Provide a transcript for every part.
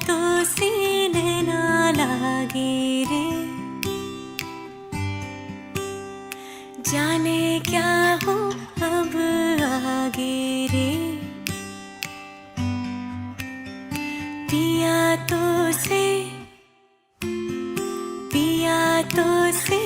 तो सीने ना लागे रे, जाने क्या हो अब आगे रे। पिया तो से, पिया तो से।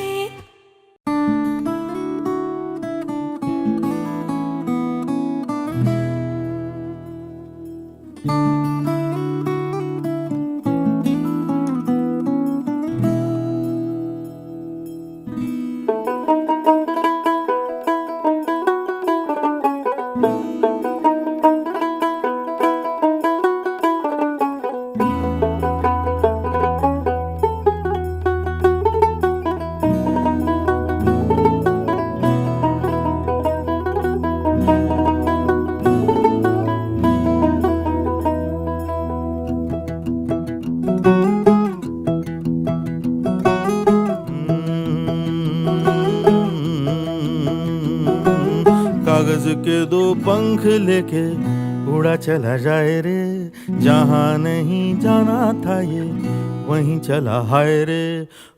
कागज के दो पंख लेके उड़ा चला जाए रे, जहाँ नहीं जाना था ये वहीं चला हाय रे।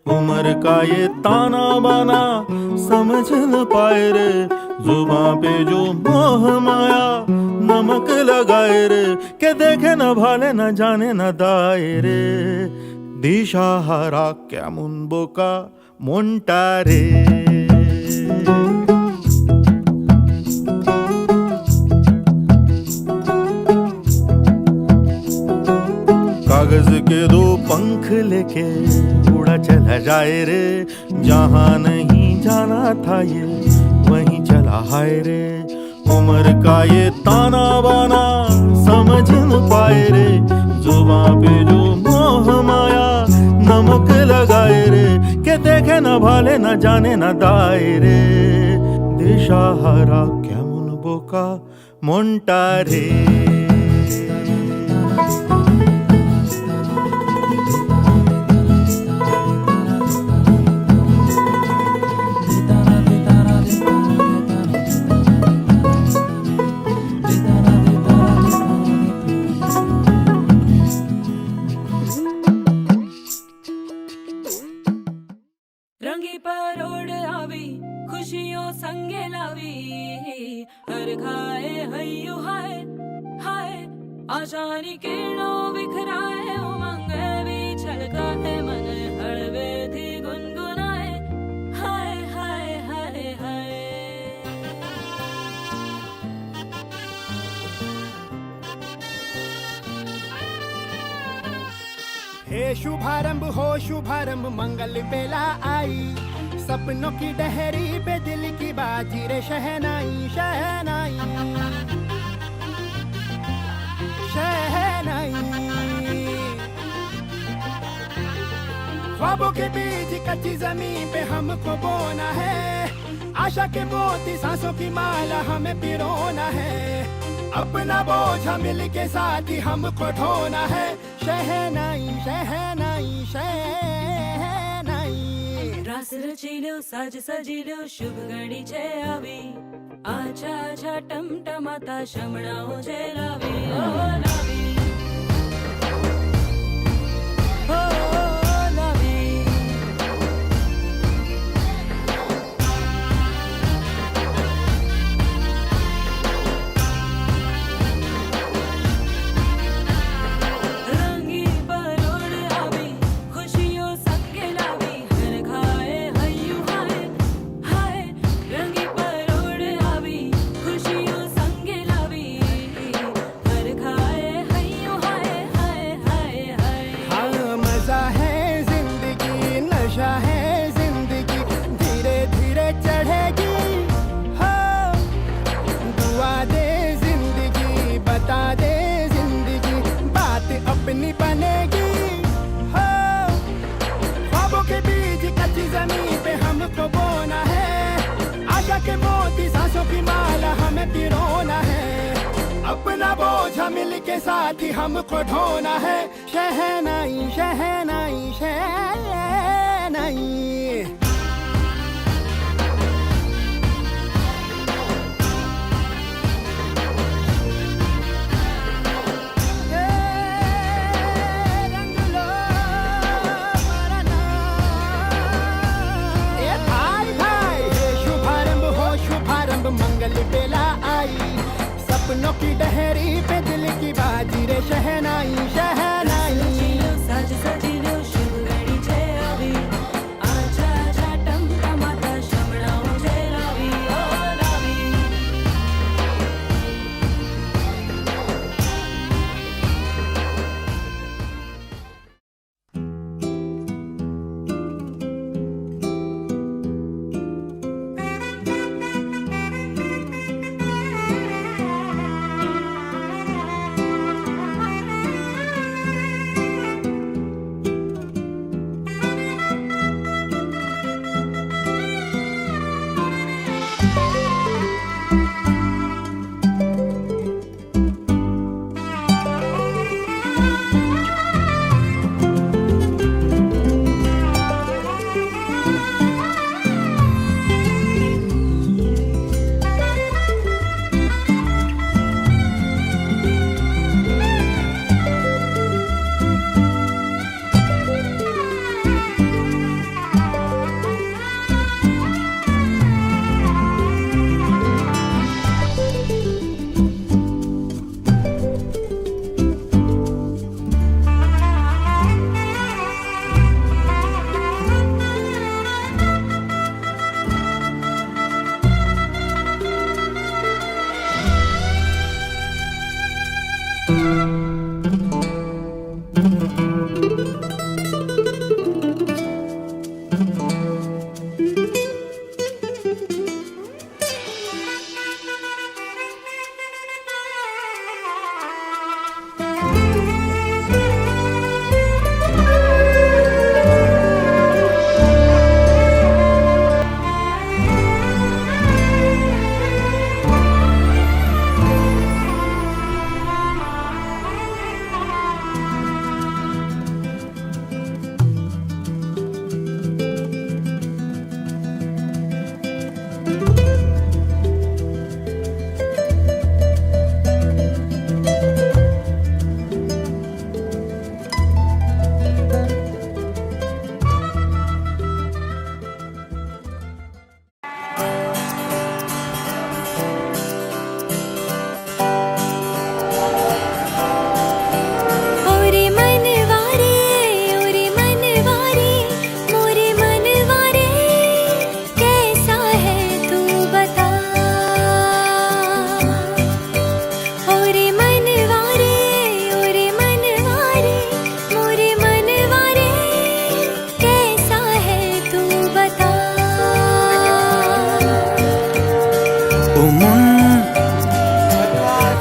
उम्र का ये ताना बाना समझ न पाए रे, जुबां पे जो मोह माया नमक लगाए रे। के देखे न भाले न जाने न दाए रे, दिशाहारा কেমন বোকা মনটা রে। कागज के दो पंख लेके उड़ा चला जाए रे, जहाँ नहीं जाना था ये वहीं चला हाय रे। उम्र का ये ताना बाना समझ न पाए रे, जुबां पे जो मोह माया नमक लगाए रे। के देखे न भाले न जाने न दाए रे, दिशाहारा কেমন বোকা মনটা রে। रंगी परोड़ आवी खुशियों संगे लावी, हर खाए हयू हाय हाय। आशानी किरणों बिखराए उमंग भी छलकाए, मन हड़वे थी गुनगुनाए हाय हाय हाय हाय। हे शुभारंभ हो शुभारंभ मंगल बेला आई, सपनों की डहरी पे दिल की बाजी रे शहनाई शहनाई शहनाई। ख्वाबों के बीज कच्ची जमीन पे हमको बोना है, आशा के मोती सांसों की माला हमें पिरोना है। अपना बोझा मिल के साथ ही हमको ढोना है, शहनाई शहनाई शहनाई। रास रचिलो साज सजिलो शुभ घड़ी छे आवी, आछा आछा टमटमाता शमणाओ छे लावी ओ लावी ओ लावी। रंगी परोड़ आवी खुशियों संगे लावी, हर खाए हयू हाय हाय। रंगी परोड़ आवी खुशियों संगे लावी, हर खाए हयू हाय हाय हाय हाय। हाँ मजा है जिंदगी नशा है जिंदगी, धीरे धीरे चढ़ेगी हो। दुआ दे जिंदगी बता दे जिंदगी, बात अपनी बनेगी हो। ख्वाबों के बीज कच्ची जमीन पे हमको बोना है, आशा के मोती सांसों की माला हमें पिरोना है। अपना बोझा मिल के साथ ही हमको ढोना है, शहनाई शहनाई शहनाई। दिलों की डहरी पे दिल की बाजी रे शहनाई शहनाई सजिलो साज सजिलो शुभ घड़ी छे આવી आजा आजा टमटमाता शमणाओ छे लावी ओ लावी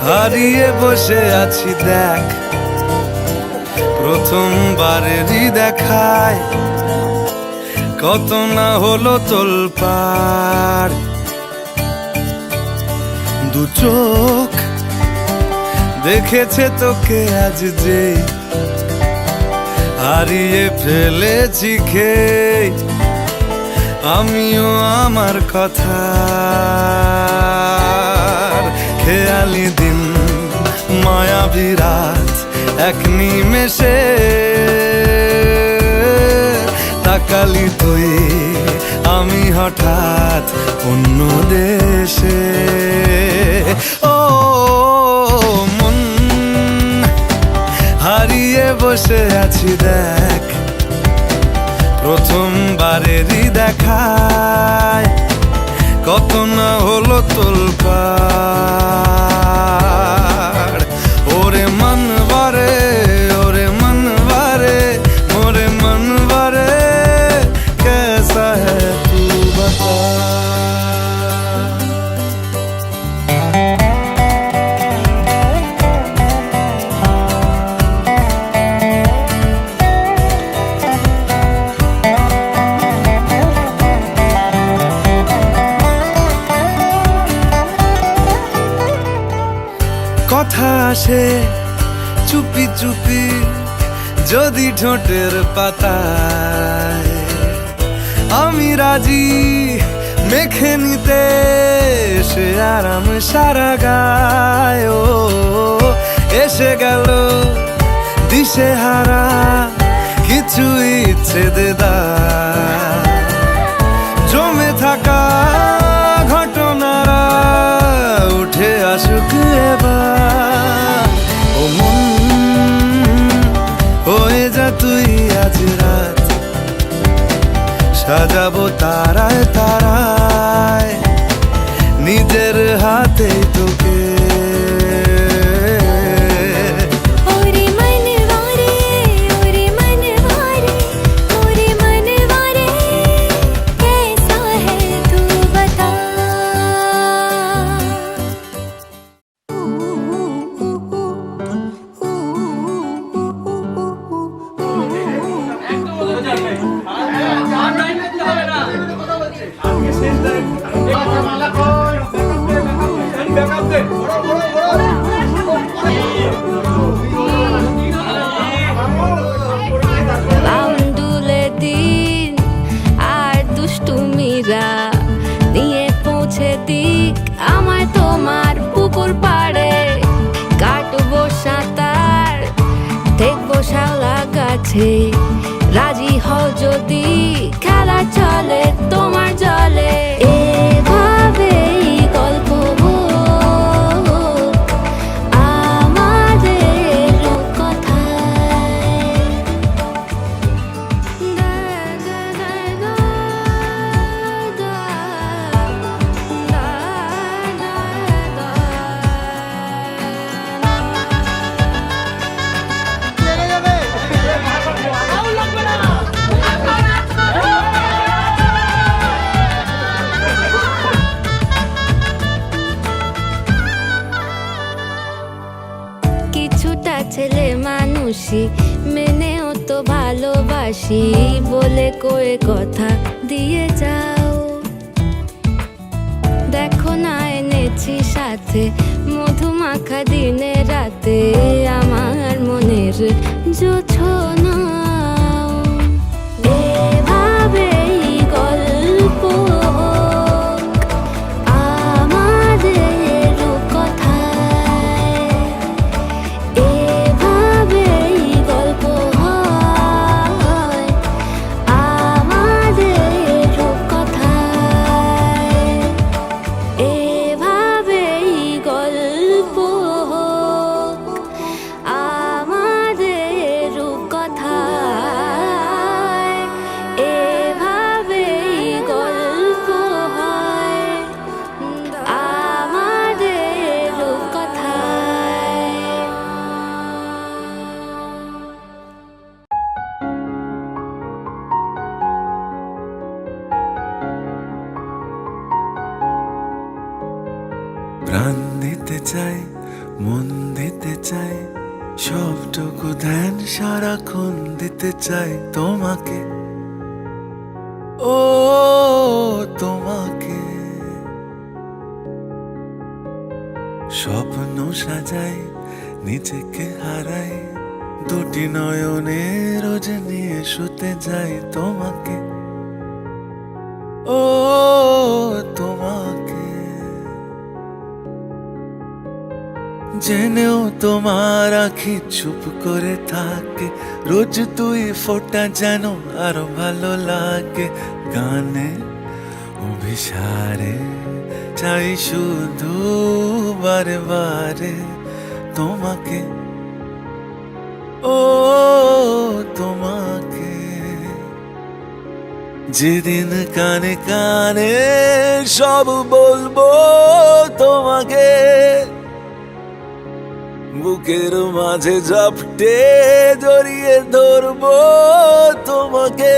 হারিয়ে বসে আছি দেখ প্রথমবারেরই দেখায় কত না হলো তোলপাড় দু চোখ দেখেছে তোকে আজ যে হারিয়ে ফেলেছি খেয়ে আমিও আমার কথা খেয়ালি দিন মায়াবী রাত এক নিমেষে তাকালি তুই আমি হঠাৎ অন্য দেশে ও মন হারিয়ে বসে আছি দেখ প্রথমবারেরই দেখায় কত না হলো তোলপাড় ওরে মনবারে মোরে মনবারে कैसा है तू बता কথা আসে চুপি চুপি যদি ঠোঁটের পাতায় আমি রাজি মেখে নিতে সে আরাম সারা গায় ও এসে গেল দিশে হারা কিছু ইচ্ছে দেদা জমে থাকা ঘটনারা উঠে আসুক এবার শ্যাওলা গাছে রাজি হও যদি খেলা চলে তোমার জলে এভাবেই গল্প হোক আমাদের কথায়। কিছুটা ছেলে মানুষই মেনেও তো ভালোবাসি বলে কয়ে কথা দিয়ে যাও। দেখো না এনেছি সাথে মধুমাখা দিনে রাতে আমার মনের জোছনা। এভাবেই গল্প হোক আমাদের কথায়। এভাবেই গল্প হয় আমাদের কথায়। এভাবেই গল্প হোক আমাদের কথায়। এভাবেই গল্প হয় আমাদের কথায়। প্রাণ দিতে চাই, মন দিতে চাই, সবটুকু ধ্যান সারাক্ষণ দিতে চাই তোমাকে, ও তোমাকে। স্বপ্ন সাজাই, নিজেকে হারাই, দুটি নয়নে রোজ নিয়ে শুতে যাই তোমাকে, ও তোমাকে। জেনেও তোমার আখি চুপ করে থাকে, রোজ তুই ফোঁটা যেন আরো ভালো লাগে। গানে অভিসারে চাই শুধু বারে বারে তোমাকে, ও তোমাকে। যেদিন কানে কানে সব বলবো তোমাকে, বুকের মাঝে ঝাপটে জড়িয়ে ধরবো তোমাকে।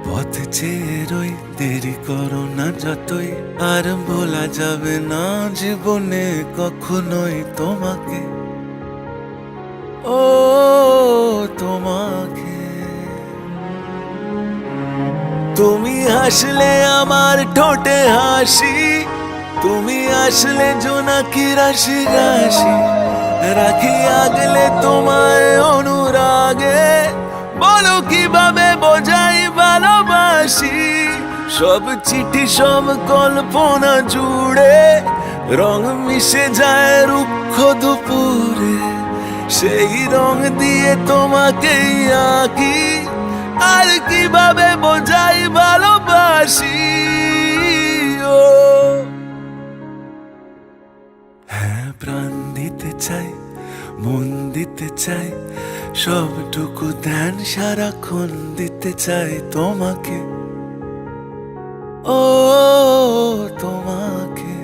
পথ চেয়ে রই, দেরি করো না যতই, আর ভোলা যাবে না জীবনে কখনোই তোমাকে, ও তোমাকে। তুমি হাসলে আমার ঠোঁটে হাসি, তুমি আসলে জোনাকি রাশি রাশি, রাখি আগলে তোমায় অনুরাগে, বলো কিভাবে বোঝাই ভালোবাসি। সব চিঠি সব কল্পনা জুড়ে রং মিশে যায় রুক্ষ দুপুরে, সেই রং দিয়ে তোমাকেই আঁকি, আর কিভাবে বোঝাই ভালোবাসি। ও হ্যাঁ, প্রাণ দিতে চাই, মন দিতে চাই, সবটুকু ধ্যান সারাক্ষণ দিতে চাই তোমাকে, ও তোমাকে।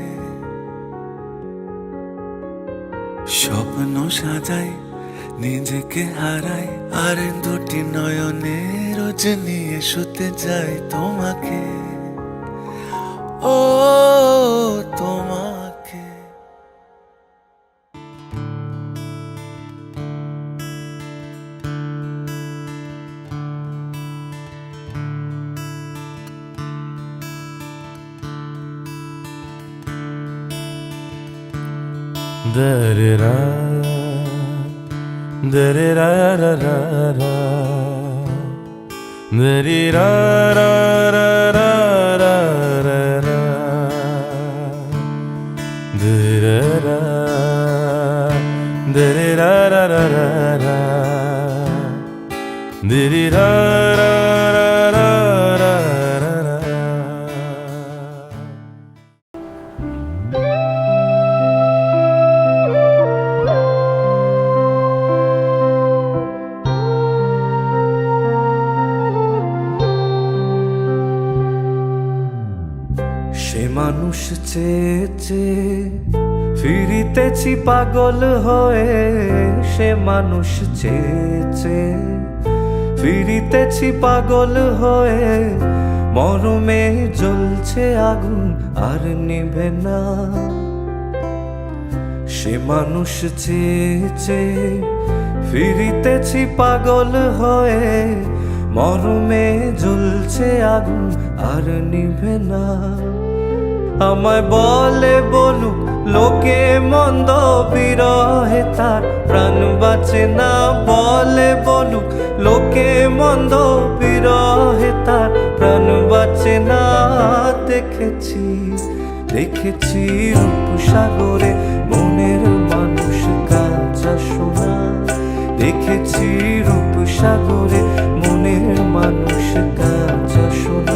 স্বপ্ন সাজাই, নিজেকে হারাই, আর দুটি নয়নে রোজ নিয়ে শুতে যাই তোমাকে, ও তোমাকে। Da-da-da, da-da-da-da-da-da, da-da-da-da-da-da-da, da-da-da, Diri ra ra ra ra ra, diri ra ra ra ra ra ra ra. সে মানুষ চেয়ে চেয়ে ফিরিতেছি পাগল হয়ে, সে মানুষ চেয়ে চেয়ে ফিরিতেছি পাগল হয়ে, মরমে জ্বলছে আগুন আর নিভে না। সে মানুষ চেয়ে চেয়ে ফিরিতেছি পাগল হয়ে, মরমে জ্বলছে আগুন আর নিভে না। আমায় বলে বলুক লোকে মন্দ, বিরহে তার প্রাণ বাঁচে না। বলে বলুক লোকে মন্দ, বিরহে তার প্রাণ বাঁচে না। দেখেছি দেখেছি রূপসাগরে মনের মানুষ কাঁচা সোনা। দেখেছি রূপসাগরে মনের মানুষ কাঁচা সোনা।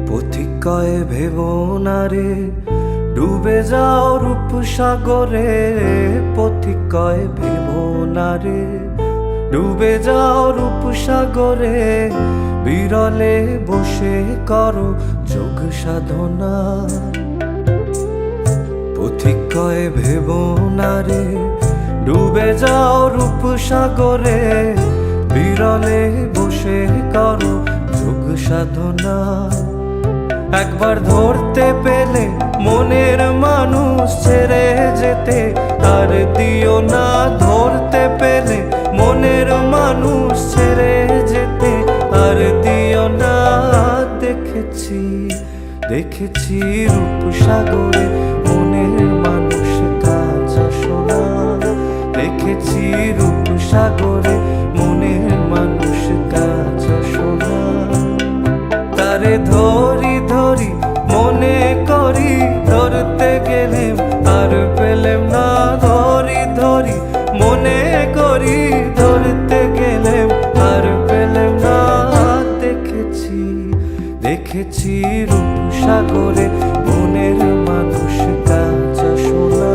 পথিকয়ে ভেবো না রে ডুবে যাও রূপসাগরে। পথিকয়ে ভেবো না রে ডুবে যাও রূপসাগরে। বিরলে বসে করো যোগ সাধনা। পথিকয়ে ভেবো না রে ডুবে যাও রূপসাগরে। বিরলে বসে করো যোগ সাধনা। একবার ধরতে পেলে মনের মানুষ ছেড়ে যেতে আর দিও না। ধরতে পেলে মনের মানুষ ছেড়ে যেতে আর দিও না। দেখেছি দেখেছি রূপসাগরে মনের মানুষ কাঁচা সোনা। দেখেছি রূপসাগরে মনের মানুষ কাঁচা সোনা। তারে ধরি ধরি মনে করি ধরতে গেলেম আর পেলেম না। ধরি ধরি মনে করি ধরতে গেলেম আর পেলেম না। দেখেছি দেখেছি রূপসাগরে মনের মানুষ কাঁচা সোনা।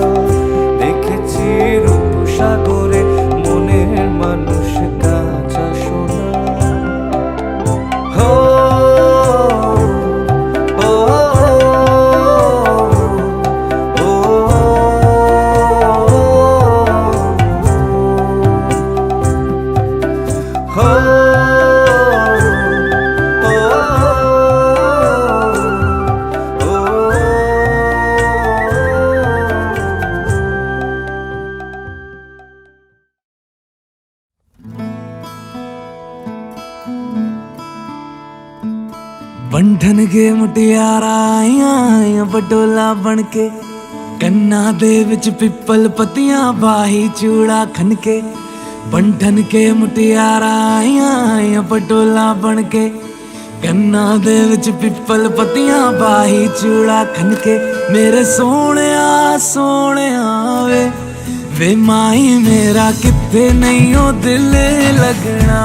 দেখেছি রূপসাগরে মনের মানুষ কাঁচা সোনা। बंधन के मुटियारा आईयां बडोला बनके। कन्ना दे विच पिपल पतियां बाही चूड़ा खनके। बंधन के मुटियारा आईयां बडोला बनके। कन्ना दे विच पिपल पतियां बाही चूड़ा खनके। मेरे सोहणिया सोहणिया वे माई मेरा किथे नहीं ओ दिल लगना।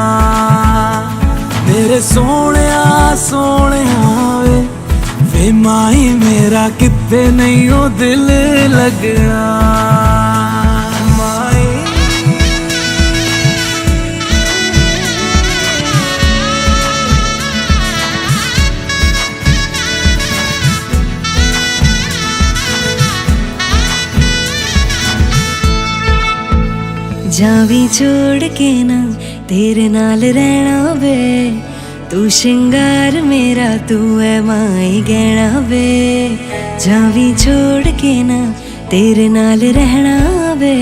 मेरे सोहणिया सोहणिया वे माई मेरा किथे नहीं ओ दिल लगना। माई जावी छोड़ के ना तेरे नाल रहना वे। तू श्रृंगार मेरा तू है माई गहना वे। जावी छोड़ के ना तेरे नाल रहना वे।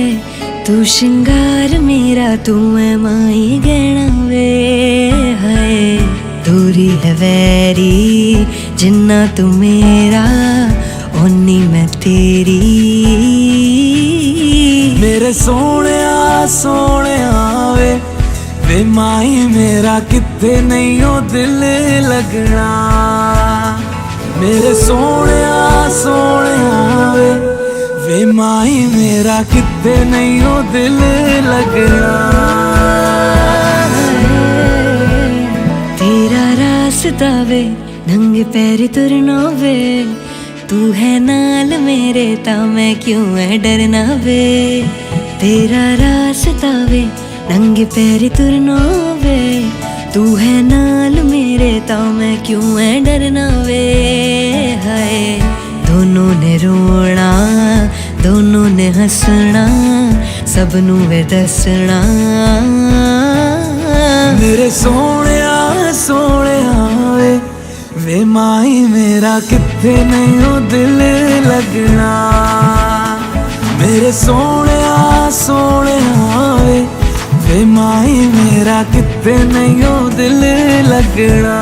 तू श्रृंगार मेरा तू है माई गहना वे हाय दूरी है वैरी जिन्ना तू मेरा ओनी मैं तेरी मेरे सोने वे माई मेरा किथे नहीं हो दिल लगना मेरे सोने वे माई मेरा किथे नहीं हो दिल लगना तेरा रास्ता वे नंगे पैर तुरना वे तू है नाल मेरे ता मैं क्यों है डरना वे तेरा रास्ता वे नंगे पैर तुरना वे तू है नाल मेरे ता मैं क्यों है डरना वे हाय दोनों ने रोना दोनों ने हंसना सबनू वे दसना मेरे सोने वे माई मेरा किथे नहीं हो दिल लगना मेरे सोने वे माई मेरा किथे नहीं हो दिल लगना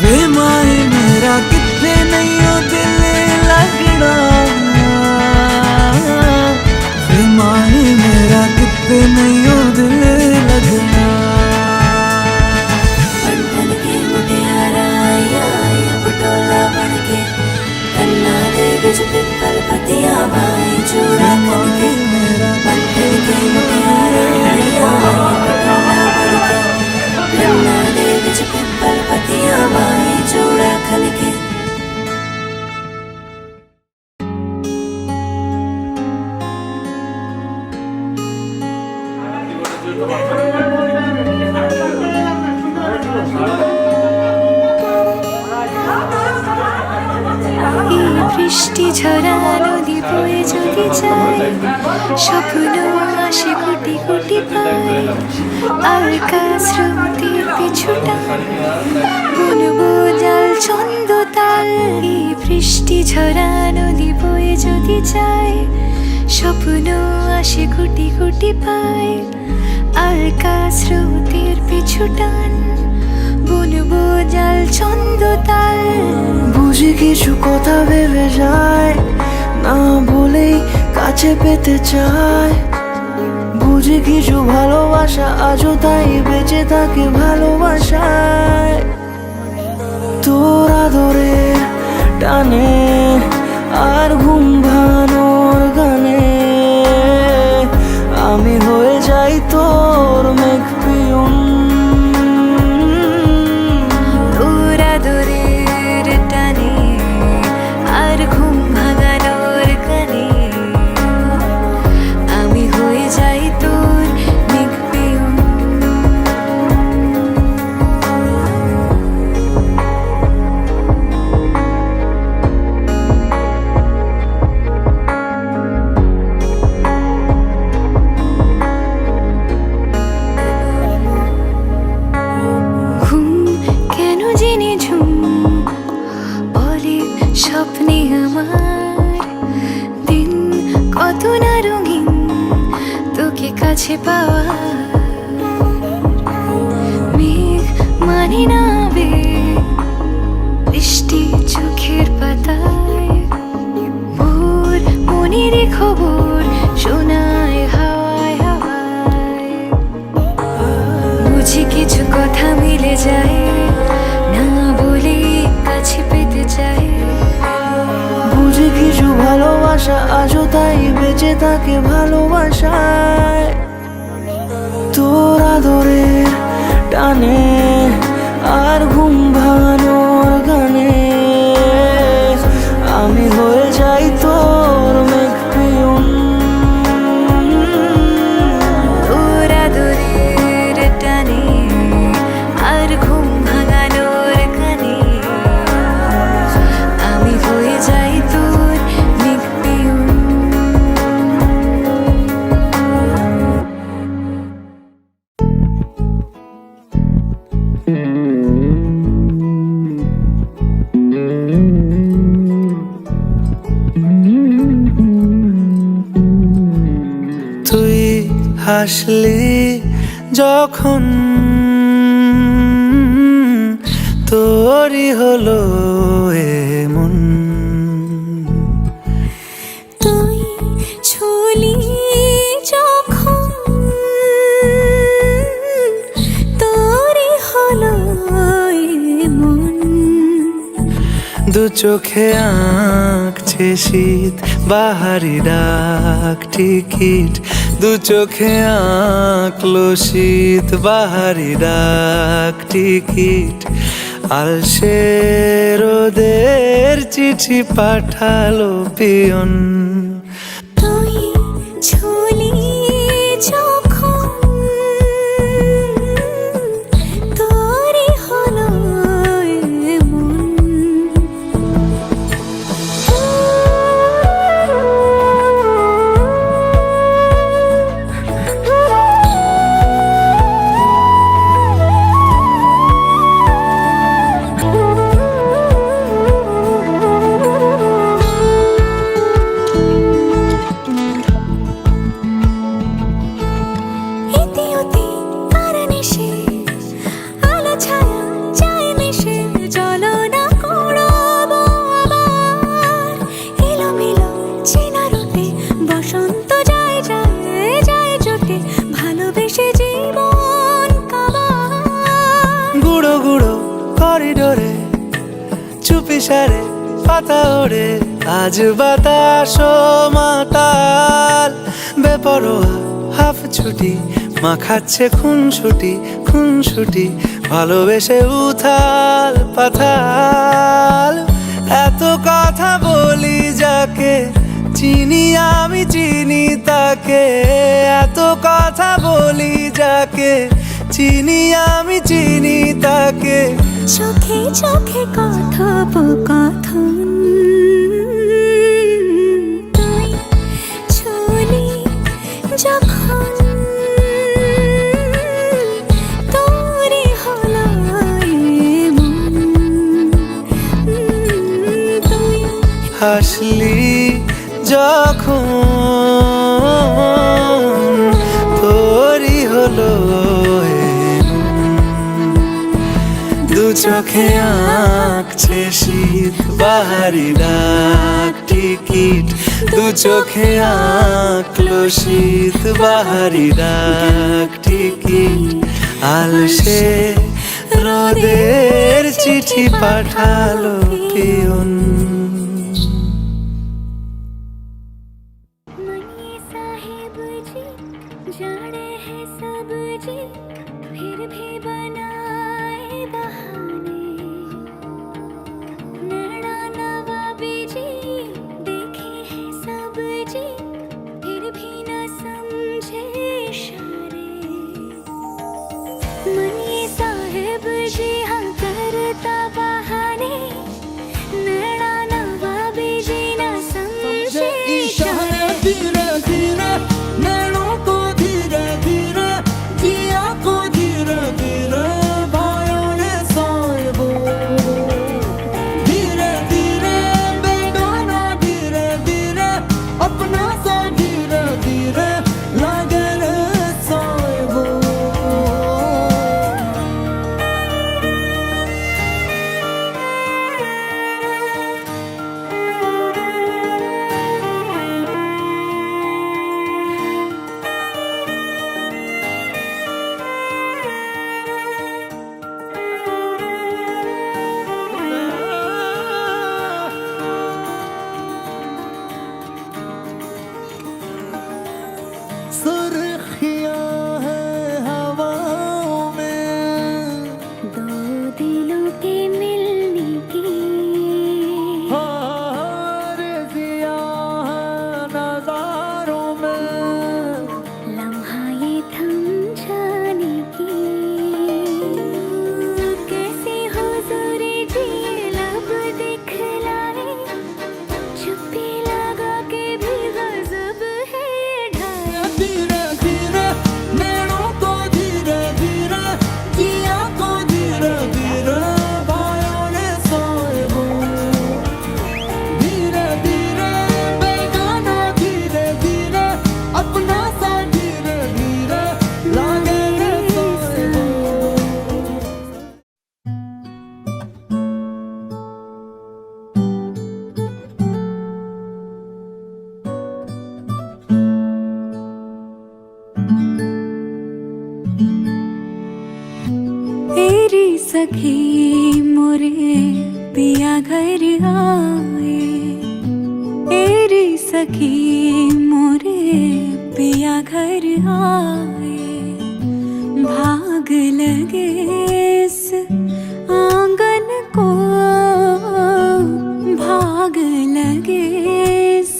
वे माई मेरा किथे नहीं हो दिल लगना वे माई मेरा किथे नहीं हो दिल लगना बंधन के मुटियारा आया पटोला बनके कन्ना दे बिच पिपल पतिया भाई चूड़ा खनके बंधन के मुटियारा आया पटोला बनके कन्ना दे बिच पिपल पतिया भाई चूड़ा खनके বৃষ্টি ঝরা নদী বয়ে যদি যায় স্বপ্ন আসে কোটি কোটি পায় আর স্রোতের পিছুটা বুনবো জাল ছন্দ তাল এই বৃষ্টি ঝরা নদী বয়ে যদি যায় স্বপ্ন আসে কোটি কোটি পায় আর স্রোতের পিছু টান বুনবো জাল ছন্দ তাল বুঝি কিছু কথা ভেবে যায় না বলেই কাছে পেতে চায় বুঝি কিছু ভালোবাসা আজও তাই বেঁচে থাকে ভালোবাসায় তোর আদরে টানে আর ঘুম ভাঙানোর গানে আমি হয়ে যাই তোর মেঘ পিয়ন তোর আদরের টানে আর ঘুম ভাঙানোর গানে আমি হয়ে যাই তোর মেঘ পিয়ন ঘুম কেন জেনে ঝুম বলে স্বপ্নে আমার দিন কত না রঙিন তোকে কাছে পাওয়া মেঘ মানে না বে বৃষ্টি চোখের পাতায় ভোর মনের খবর শোনায় হাওয়ায় হাওয়ায় বুঝি কিছু কথা মিলে যায় না বলে কাছে পেতে চাই বুঝি কিছু ভালোবাসা আজও তাই বেঁচে থাকে ভালোবাসায় তোর আদরের টানে আর ঘুম ভাঙানোর গানে আমি হয়ে যাই তোর মেঘ পিয়ন তোর আদরের টানে আর ঘুম ভাঙানোর গানে আমি হয়ে যাই তোর মেঘ পিয়ন হাসলি যখন তোরই হলো এমন। তুই ছুলি যখন তোরই হলো এমন। দু চোখে আঁকছে শীত বাহারি ডাক টিকিট, দু চোখে আঁকলো শীত বাহারি ডাক টিকিট। আলসে রোদের চিঠি পাঠালো পিয়ন। তুই ছুলি যখন তোরই হলো এমন। ইতিউতি কারণেশে আলো ছায়া যায় মিশে, চলো না করবো আবার এলোমেলো চেনা রূপে। বসন্ত যায় যায় যায় জোটে, ভালোবেসে জীবন কাবার। গুঁড়ো গুঁড়ো করিডোরে চুপি সারে পাতা ওড়ে, আজ বাতাস মাতাল বেপরোয়া হাফ ছুটি। মাখাচ্ছে খুনসুটি ভালোবেসে উথাল পাথাল। এত কথা বলি যাকে চিনি আমি চিনি তাকে, এত কথা বলি যাকে চিনি আমি চিনি তাকে। চোখে চোখে কথোপকথন। তুই ছুলি যখন তোরই হলো এমন। তুই হাসলি যখন তোরই হলো এমন। দু চোখে আঁকছে শীত বাহারি ডাক টিকিট, দু চোখে আঁকলো শীত বাহারি ডাক টিকিট। আলসে রোদের চিঠি পাঠালো পিয়ন। मनिए साहेब जी जाने हैं सब जी, फिर भी बनाए बहाने। नैना नवाबी जी देखे हैं सब जी, फिर भी न समझे इशारे। मनिए साहेब जी हाँ करता बहाने, नैना नवाबी जी न समझे इशारे। धीरे धीरे नैनों को धीरे धीरे जिया को धीरे धीरे सखी मोरे पिया घर आए, तेरी सखी मोरे पिया घर आए। भाग लगे इस आंगन को, भाग लगे इस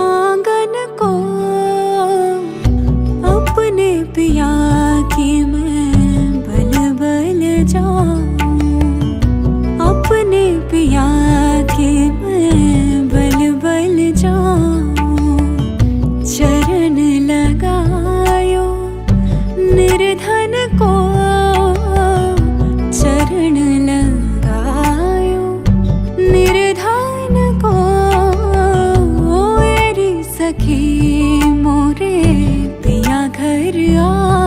आंगन को, अपने पिया की मैं बल बल जाऊं, अपने पिया की मैं बल बल जाऊं। चरण लगायो निर्धन को, चरण लगायो निर्धन को। मेरी सखी मोरे पिया घर आ